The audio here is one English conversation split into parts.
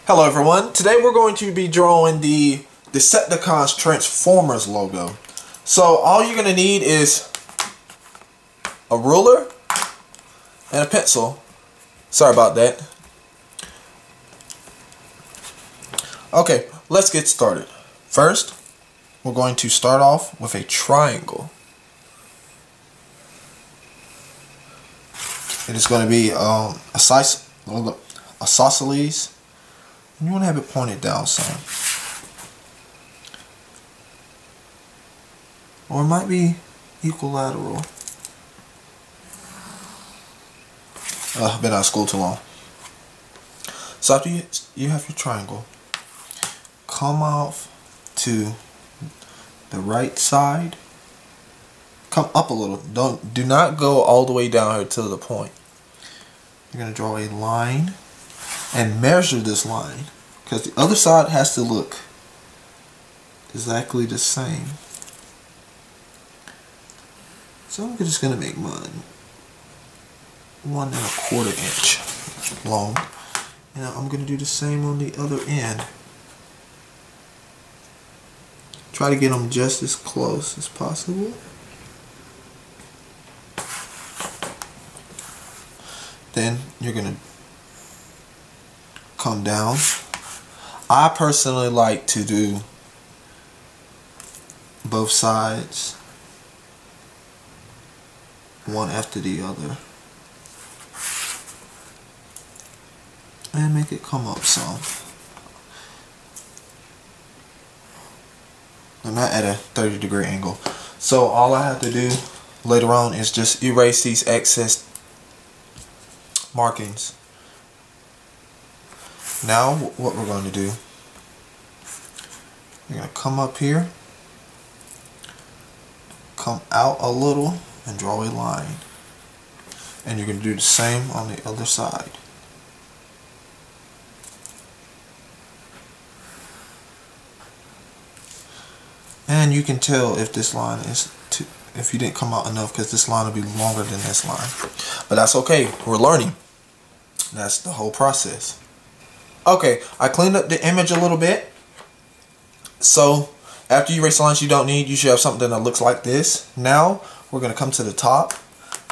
Hello everyone, today we're going to be drawing the Decepticons Transformers logo. So all you're going to need is a ruler and a pencil. Sorry about that. Okay, let's get started. First, we're going to start off with a triangle. It is going to be a isosceles. You want to have it pointed down some. Or it might be equilateral. I've been out of school too long. So after you have your triangle, come off to the right side. Come up a little. Do not go all the way down here to the point. You're going to draw a line and measure this line, because the other side has to look exactly the same. So I'm just going to make mine 1 1/4 inch long. Now I'm going to do the same on the other end. Try to get them just as close as possible. Then you're going to come down. I personally like to do both sides one after the other and make it come up some. I'm not at a 30-degree angle, so all I have to do later on is just erase these excess markings. Now what we're going to do, you're going to come up here, come out a little and draw a line, and you're going to do the same on the other side. And you can tell if this line is if you didn't come out enough, because this line will be longer than this line, but that's okay, we're learning. That's the whole process. Okay, I cleaned up the image a little bit. So after you erase the lines you don't need, you should have something that looks like this. Now we're going to come to the top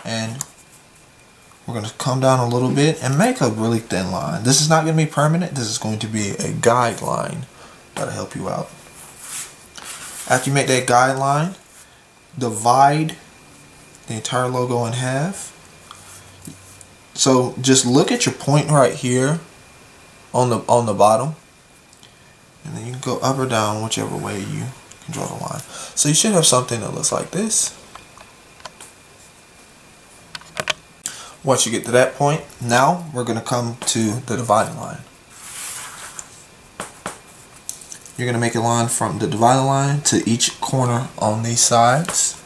and we're going to come down a little bit and make a really thin line. This is not going to be permanent. This is going to be a guideline that'll help you out. After you make that guideline, divide the entire logo in half. So just look at your point right here on the bottom, and then you can go up or down whichever way you can draw the line. So you should have something that looks like this. Once you get to that point, now we're going to come to the dividing line. You're going to make a line from the dividing line to each corner on these sides.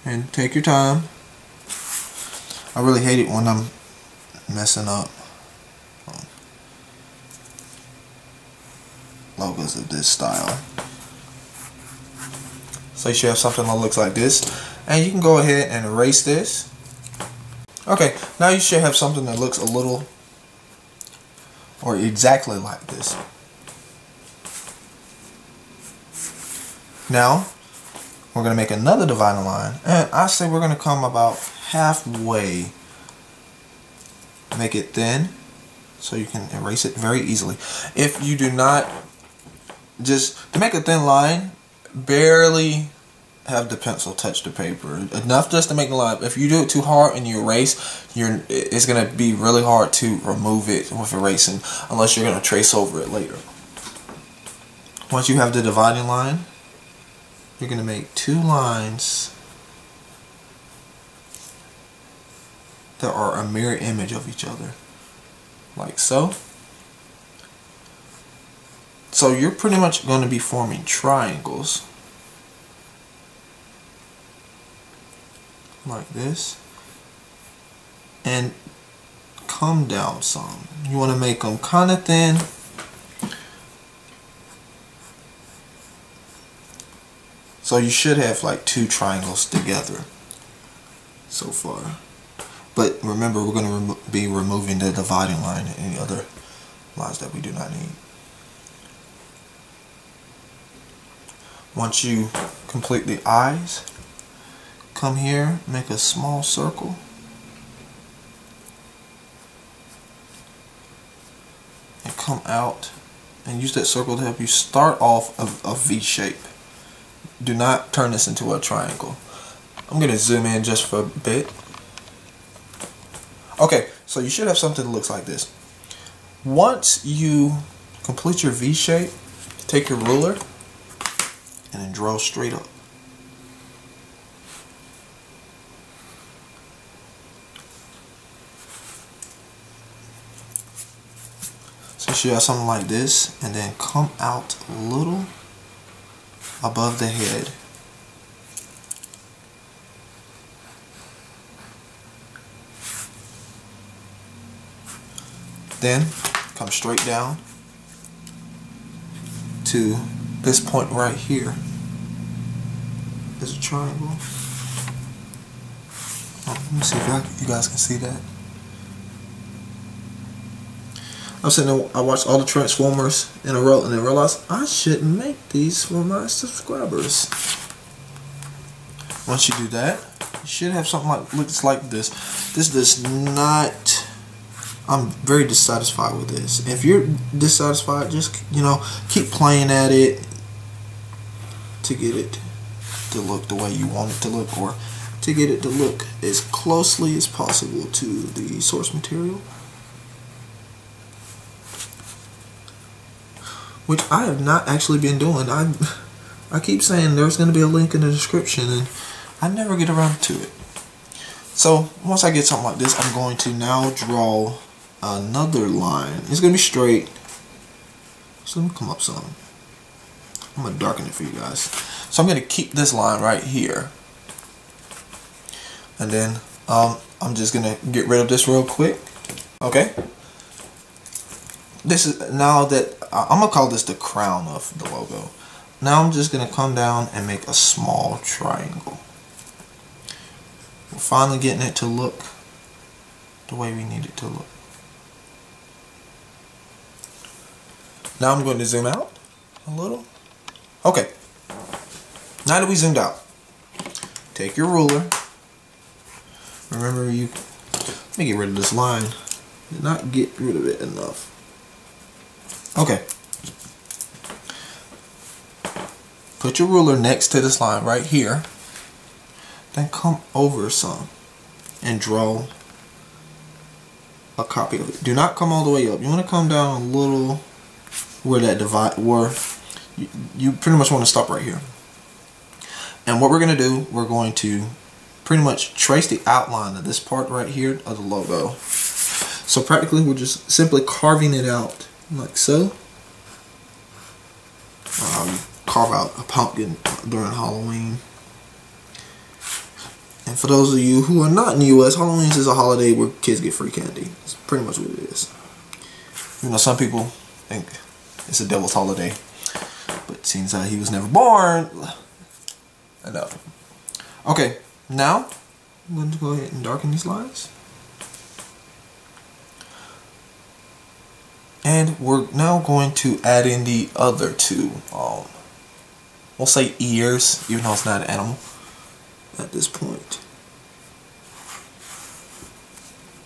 And take your time. I really hate it when I'm messing up logos of this style. So you should have something that looks like this. And you can go ahead and erase this. Okay, now you should have something that looks a little or exactly like this. Now we're going to make another dividing line, and I say we're going to come about halfway. Make it thin so you can erase it very easily. If you do not, just to make a thin line, barely have the pencil touch the paper. Enough just to make the line. If you do it too hard and you erase, it's going to be really hard to remove it with erasing unless you're going to trace over it later. Once you have the dividing line, you're going to make 2 lines that are a mirror image of each other, like so. So you're pretty much going to be forming triangles like this, and come down some. You want to make them kind of thin So you should have like two triangles together so far. But remember, we're going to be removing the dividing line and any other lines that we do not need. Once you complete the eyes, come here, make a small circle. And come out and use that circle to help you start off a V shape. Do not turn this into a triangle. I'm going to zoom in just for a bit. Okay, so you should have something that looks like this. Once you complete your V shape, take your ruler and then draw straight up. So you should have something like this, and then come out a little above the head. Then come straight down to this point right here. There's a triangle. Oh, let me see if you guys can see that. I'm sitting there, I watched all the Transformers in a row and then realized I should make these for my subscribers. Once you do that, you should have something like looks like this. This does not. I'm very dissatisfied with this. If you're dissatisfied, just keep playing at it to get it to look the way you want it to look, or to get it to look as closely as possible to the source material. Which I have not actually been doing. I keep saying there's going to be a link in the description, and I never get around to it. So once I get something like this, I'm going to now draw another line. It's going to be straight. So let me come up some. I'm going to darken it for you guys. So I'm going to keep this line right here. And then I'm just going to get rid of this real quick. Okay. This is now that I'm going to call this the crown of the logo. Now I'm just going to come down and make a small triangle. We're finally getting it to look the way we need it to look. Now I'm going to zoom out a little. Okay. Now that we zoomed out, take your ruler. Remember, let me get rid of this line. Did not get rid of it enough. Okay. Put your ruler next to this line right here. Then come over some and draw a copy of it. Do not come all the way up. You want to come down a little where that divide, where you pretty much want to stop right here. And what we're going to do, we're going to pretty much trace the outline of this part right here of the logo. So practically we're just simply carving it out like so. Carve out a pumpkin during Halloween. And for those of you who are not in the US, Halloween is a holiday where kids get free candy. It's pretty much what it is. You know, some people think it's a devil's holiday, but since he was never born, I know. Okay, now I'm going to go ahead and darken these lines. And we're now going to add in the other two, we'll say ears, even though it's not an animal at this point.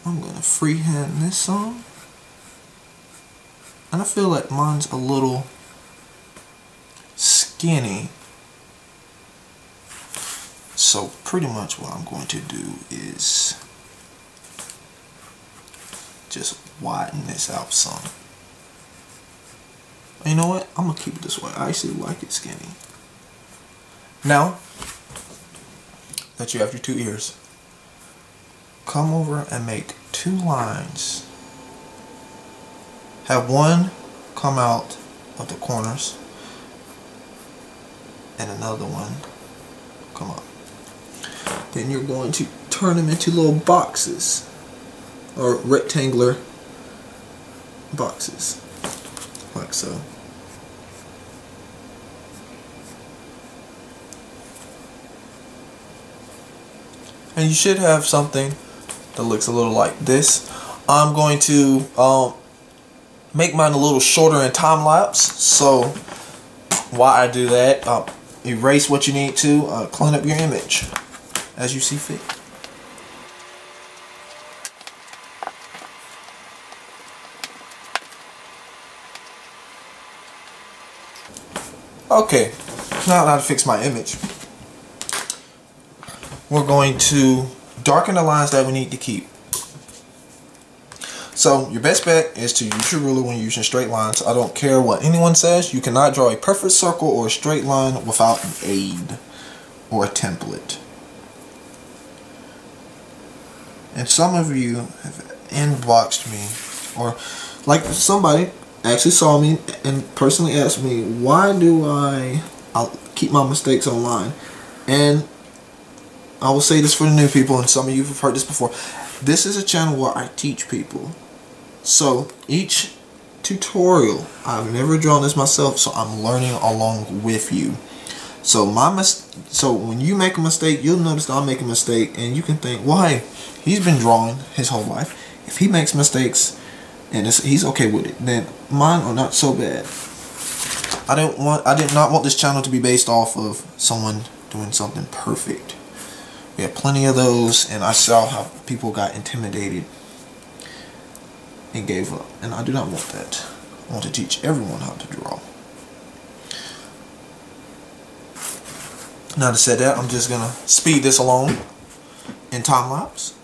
I'm going to freehand this on. And I feel like mine's a little skinny. So pretty much what I'm going to do is just widen this out some. You know what? I'm going to keep it this way. I actually like it skinny. Now that you have your two ears, come over and make two lines. Have one come out of the corners and another one come up. Then you're going to turn them into little boxes, or rectangular boxes, like so. And you should have something that looks a little like this. I'm going to make mine a little shorter in time lapse. So while I do that, erase what you need to, clean up your image as you see fit. Okay, now how to fix my image. We're going to darken the lines that we need to keep. So your best bet is to use your ruler when you're using straight lines. I don't care what anyone says. You cannot draw a perfect circle or a straight line without an aid or a template. And some of you have inboxed me, or like somebody actually saw me and personally asked me, why do I'll keep my mistakes online? And I will say this for the new people, and some of you have heard this before. This is a channel where I teach people. So each tutorial, I've never drawn this myself, so I'm learning along with you. So so when you make a mistake, you'll notice that I'll make a mistake, and you can think, well, hey, he's been drawing his whole life. If he makes mistakes and he's okay with it, then mine are not so bad. I did not want this channel to be based off of someone doing something perfect. We have plenty of those, and I saw how people got intimidated and gave up, and I do not want that. I want to teach everyone how to draw. Now to set that, I'm just gonna speed this along in time lapse.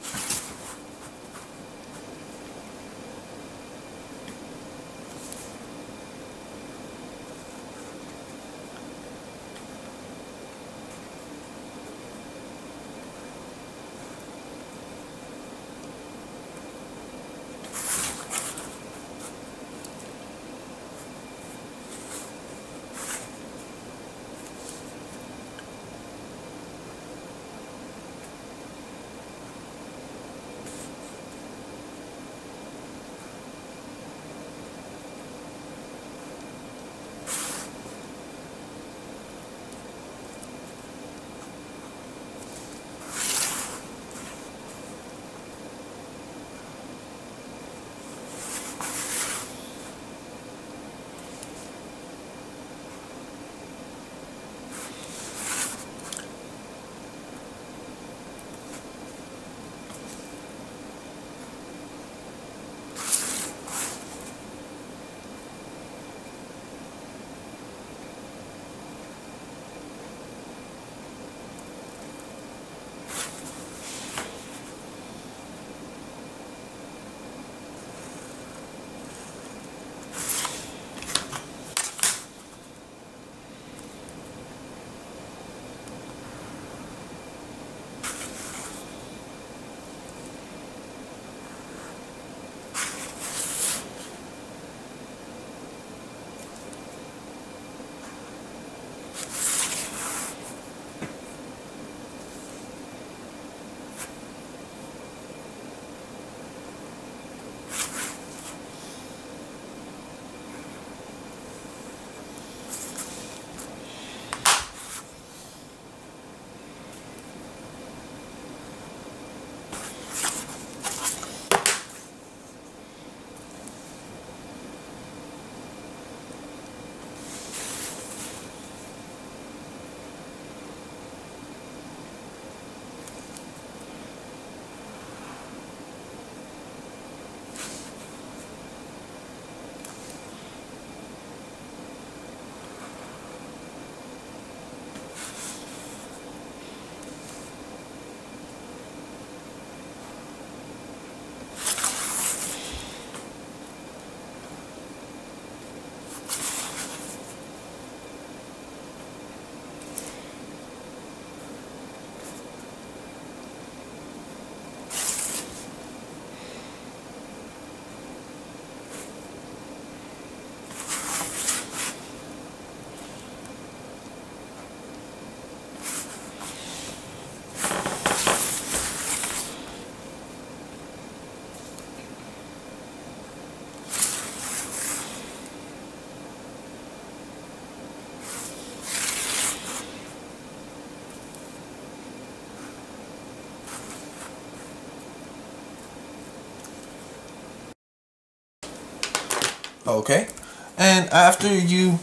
Okay, and after you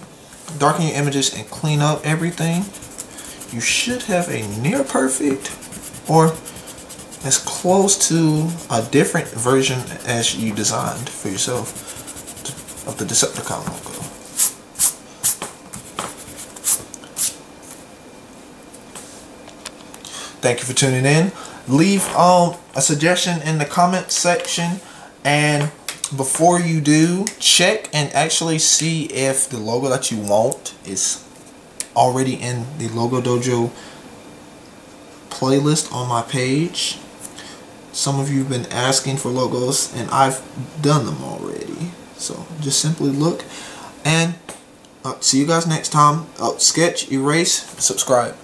darken your images and clean up everything, you should have a near perfect or as close to a different version as you designed for yourself of the Decepticon logo. Thank you for tuning in. Leave a suggestion in the comment section, and before you do, check and actually see if the logo that you want is already in the Logo Dojo playlist on my page. Some of you have been asking for logos, and I've done them already. So just simply look, and see you guys next time. Sketch, erase, subscribe.